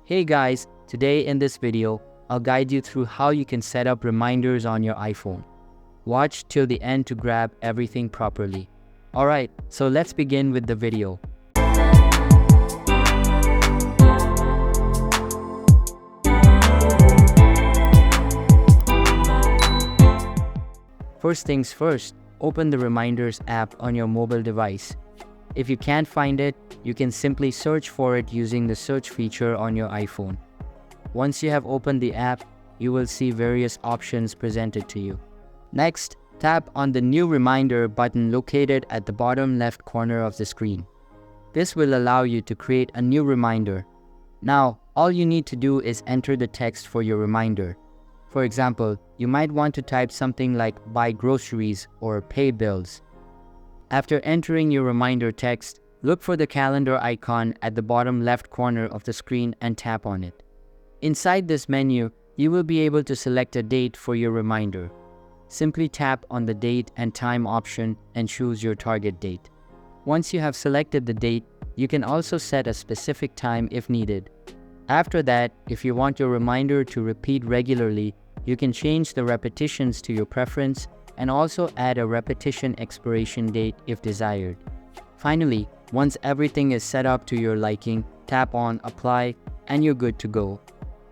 Hey guys, today in this video, I'll guide you through how you can set up reminders on your iPhone. Watch till the end to grab everything properly. Alright, so let's begin with the video. First things first, open the Reminders app on your mobile device. If you can't find it, you can simply search for it using the search feature on your iPhone. Once you have opened the app, you will see various options presented to you. Next, tap on the New Reminder button located at the bottom left corner of the screen. This will allow you to create a new reminder. Now, all you need to do is enter the text for your reminder. For example, you might want to type something like buy groceries or pay bills. After entering your reminder text, look for the calendar icon at the bottom left corner of the screen and tap on it. Inside this menu, you will be able to select a date for your reminder. Simply tap on the date and time option and choose your target date. Once you have selected the date, you can also set a specific time if needed. After that, if you want your reminder to repeat regularly, you can change the repetitions to your preference and also add a repetition expiration date if desired. Finally, once everything is set up to your liking, tap on Apply and you're good to go.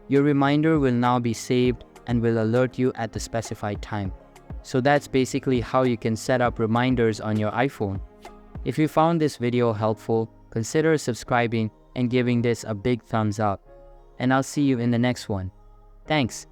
Your reminder will now be saved and will alert you at the specified time. So that's basically how you can set up reminders on your iPhone. If you found this video helpful, consider subscribing and giving this a big thumbs up. And I'll see you in the next one. Thanks.